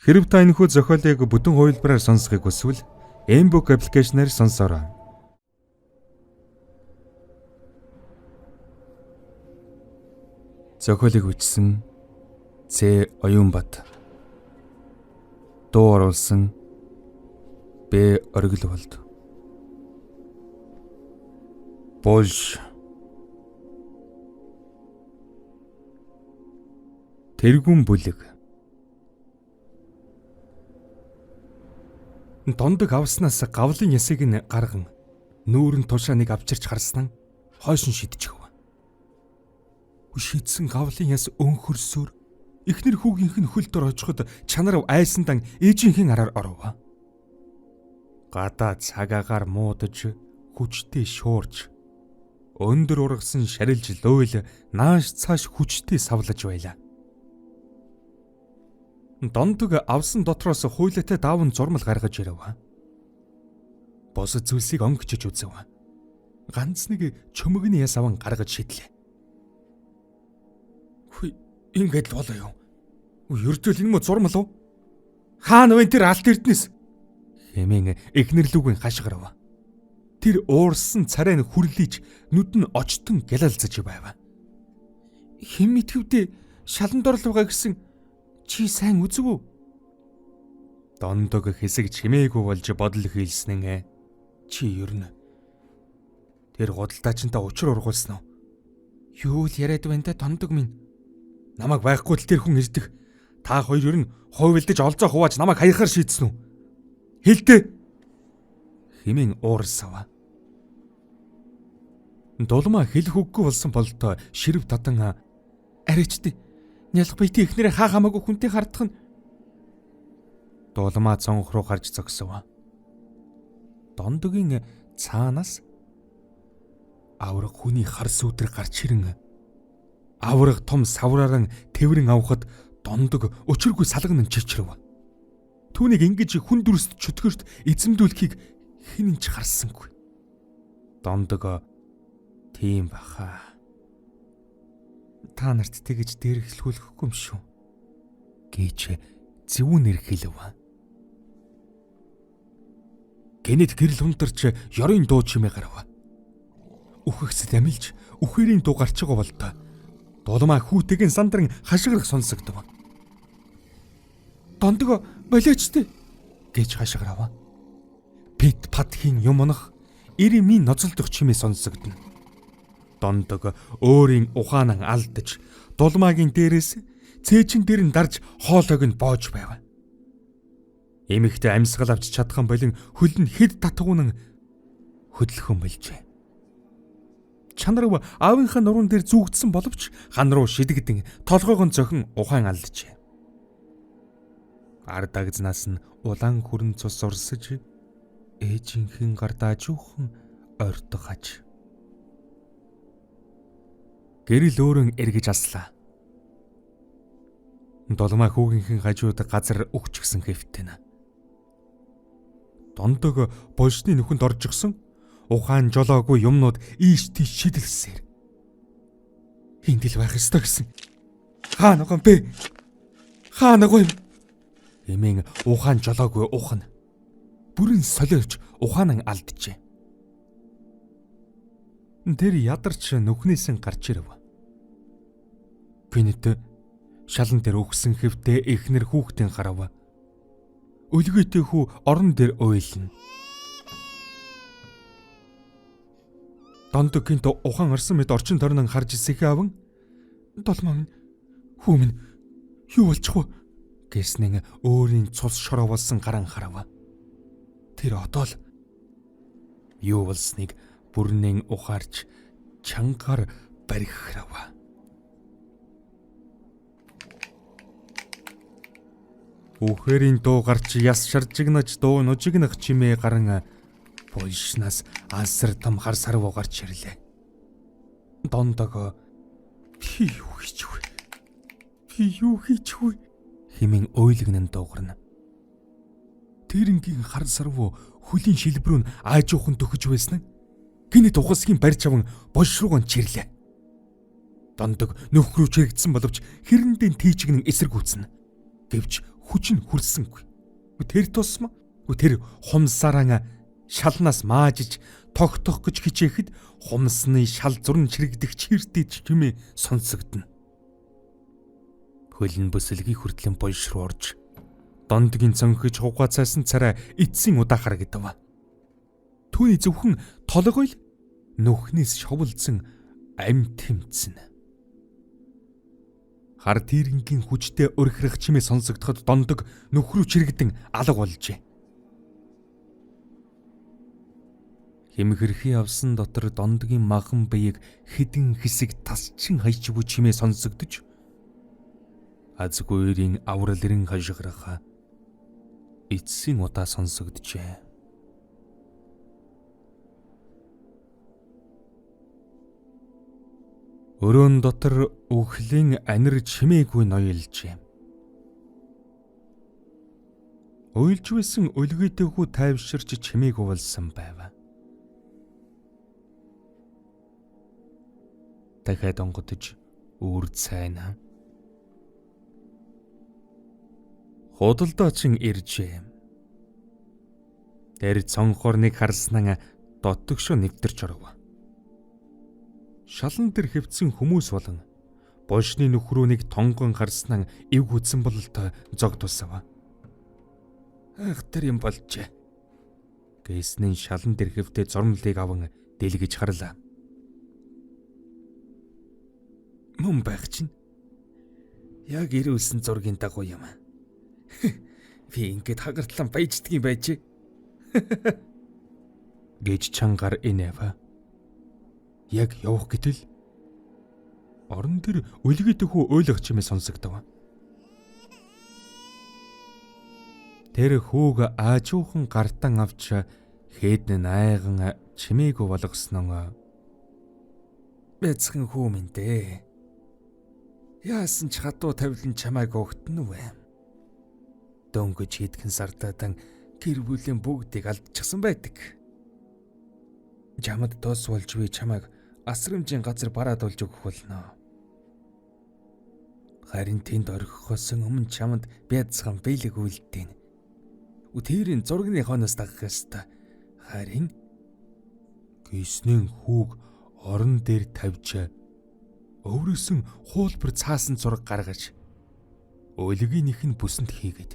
Хэрэв та энэхүү зохиолыг бүтэн хувилбараар сонсохыг хүсвэл Mbook аппликейшнээр сонсоорой. Зохиолыг бичсэн Ц. Оюунбат. Дуу оруулсан Б. Ориглволд. Болж тэргүүн бүлэг. Дондог авснаас гавлын ясыг нь гарган нүүрэн тушааныг авчирч харснаа хойш нь шидчихв. Шидсэн гавлын яс өнхөрсөөр эхнэр хүүгийнх нь хөл дор очиход чанар айсандан ээжийнхэн араар оров. Гадаа цагаагаар муудаж хүчтэй шуурж өндөр ургасан шарилж лөөл нааш цааш хүчтэй савлаж байлаа. Дондог авсан дотроос хуйлаатай даавн зурмал гаргаж ирэв. Босод зүйлсийг онгичж үзэв. Ганц нэг чөмөгний яс аван гаргаж шидлээ. Хүй, ингээд л болоо юу? Ердөө л энэ мө зурмал уу? Хаана вэ тэр алт эрдэнэс? Хэмээн эхнэрлүүгийн хашгирав. Тэр уурсан царай нь хүрлийж нүд нь очтон гялалзаж байв. Хэм итгэвдээ шалан дорлуугаа гэсэн чи сайн үзв үү? Дондог хэсэг чимээгүй болж бодол хийлснэн чи ер нь тэр гудалдаачинтаа учир ургуулсан уу? Юу л яриад байна те Дондог минь. Намайг байхгүй л тэр хүн ирдэг. Та хоёр ер нь хувилдаж олзоо хувааж намайг хаяхаар шийдсэн үү? Хэлдэ. Хэмээн уурсав. Дулмаа хэлэх үггүй болсон болтоо ширв татан арайчдээ. Нялх бити ихнэрээ хаа хамаагүй хүнтэй хардах нь. Дулмаа цонх руу гарч зогсов. Дондогийн цаанаас авраг хүний хар сүудэр гарч ирэн авраг том саврааран тэврэн авахад Дондог өчиргүй салган нь чичрэв. Түүнийг ингэж хүн дүрст чөтгөрт эзэмдүүлэхийг хэн ч харсангүй. Дондог тийм баха. Та нарт тэгж дээрхлүүлэхгүй юм шүү гэж зөвүүн нэрхэлв. Гэнэт гэрэл хунтарч ёрын дуу чимээ гарав. Үхэгсэд амилж үхэрийн дуу гарч байгаа болтой. Дулмаа хүүтэйгэн сандран хашгирах сонсогдов. Дондого болиочтой гэж хашгирав. Пит патхийн юм унах ирэмийн ноцолдох чимээ сонсогдно. Дондог өөрийн ухаанан алдаж дулмаагийн дээрээс цээжин дээр нь дарж хоолойг нь боож байв. Эмэгтэй амьсгал авч чадхан болон хөл нь хэд татгуунан хөдлөхөн болжээ. Чанарв аавынхаа нуруунд дээр зүгдсэн боловч хан руу шидэгдэн толгойг нь зохин ухаан алджээ. Ард дагзнаас нь улаан хүрэн цус урсаж ээжийнхэн гардаа жуухан ойртогож гэрэл өөрөн эргэж аслаа. Дулмаа хүүгийнхэн хажууд газар өгчгсөн хэвтэн. Дондог болшны нүхэнд орж гисэн ухаан жолоогүй юмнууд ийш тийш шидэлсээр. Энд л байх ёстой гэсэн. Хаа нэгэн бэ? Хаа нэгэн? Эмэн ухаан жолоогүй ухна. Бүрэн солиорч ухаанан алдчихэ. Тэр ядарч нүхнээс нь гарч ирэв. Гэнэт шалан дээр өгсөн хэвтээ эхнэр хүүхдийн харав. Өлгөөтэй хүү орон дээр уйлна. Дондог гинт ухаан орсон мэд орчин тойрнон харж сэхэ аван долмоо минь хүү минь юу болчих вэ гэснэн өөрийн цус шороо болсон гаран харав. Тэр одоо л юу болсныг бүрнэн ухаарч чангаар барихрав. Үхэрийн дуу гарч яс шаржигнаж дуу нужигнах чимээ гаран Польшнаас ансар том хар сарвуу гарч ирлээ. Дондог би юу хийж вэ? Хэмээн ойлгонон дуугарна. Тэрнгийн хар сарвуу хөлийн шилбрүүн аажуухан төхөж байсан нь гинэт ухасгийн барьж аван больш рууган чирлээ. Дондог нөх рүү чирэгдсэн боловч хэрэндээ тийчгэн эсэргүүцнэ. Гэвч хүч нь хүрсэнгүй. Тэр тусмаа тэр хумсараа шалнаас маажиж тогтох гэж хичээхэд хумсны шал зурн чирэгдэх чиртэд чимээ сонсогдно. Хөлн бүсэлгийн хүртлийн больш руу орж дондгийн цонхиж хугацаасан царай эцсийн удаа харагдав. Түүний зөвхөн толгой л нүхнээс шовлцсон амь тэмцэн. Хар тэрэнгийн хүчтэй өрхрөх чимээ сонсогдоход дондог нөхрөө чирэгдэн алга болжээ. Хэмхэрхий авсан дотор дондгийн махан биеийг хідэн хэсэг тасчин хайж буй чимээ сонсогдож азгүйрийн авралрын хашгирах эцсийн удаа сонсогджээ. Өрөөн дотор үхлийн анир чимээгүй ноёлжээ. Уйлж байсан өлгийтэйгүү тайвширч чимээгүй болсон байв. Дахиад онгодож үрд сайна. Худалдаачин иржээ. Тэр цонхорныг харснаа дотогшоо нэвтэрч оров. Шалан дээр хэвцэн хүмүүс болон бошны нөхрөөнийг тонгон харснаа эв хүдсэн бололтой зог тусав. Ах тэр юм болжээ. Гэснэн шалан дээр хэвтээ зурмлыг аван дэлгэж харлаа. Мөн байх чинь яг ирүүлсэн зургийн дагуу юм. Би ингээд хагартлан баяждгийн байжээ. Гэж чангаар инэв. Яг явах гэтэл орон дээр өлгийтэйхүү ойлгох чимээ сонсогдов. Тэр хүүг аажуухан гартан авч хээдэн айган чимээгүй болгосноо. Бяцхан хүү минь дээ. Яасан ч хатуу тавилан чамайг огтно вэ? Дөнгөж хийдхэн сартаадан гэр бүлийн бүгдийг алдчихсан байдаг. Чамд тос болж би чамайг асрамжийн газар бараад олж өгөх болно. Харин тэнд орхихоос өмнө чамд бяцхан бэлэг үлдээн. Тэрийн зургийн хойноос дагах ёстой. Харин гиснэн хүүг орон дээр тавьж өврөсөн хуулбар цаасан зураг гаргаж өлгийнх нь бүсэнд хийгээд.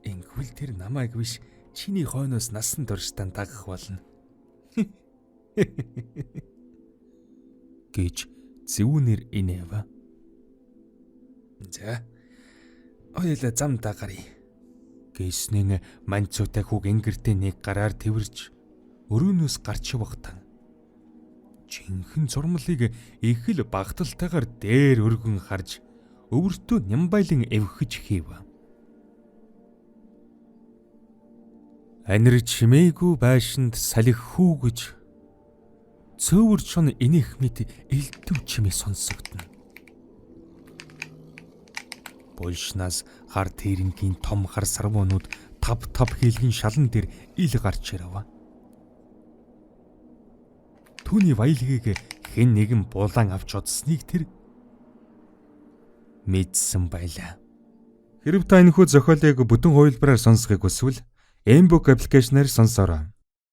Ингүүл тэр намайг биш чиний хойноос насан туршдаа дагах болно. Гэж зүүнээр инэв. За. Ойлоо замдаа гарыг. Гэснэн манцуутай хүүг ингэртээ нэг гараар тэрвэрч өрөөнөөс гарч явахтан жинхэнэ зурмлыг их л багталтайгаар дээр өргөн харж өвөртөө нямбайлан эвхэж хийв. Анир чимээгүй байшинд салхи хүү гэж цөөвөр чон инех мэд элдв чимээ сонсогдно. Большнаас хар тэрэнгийн том хар сарвуунууд тав хийлгийн шалан дээр ил гарч ирв. Түүний баялагийг хэн нэгэн булан авч удсныг тэр мэдсэн байлаа. Хэрв та энэхүү зохиолыг бүтэн хувилбараар сонсохыг хүсвэл Mbook аппликейшнээр сонсоорой.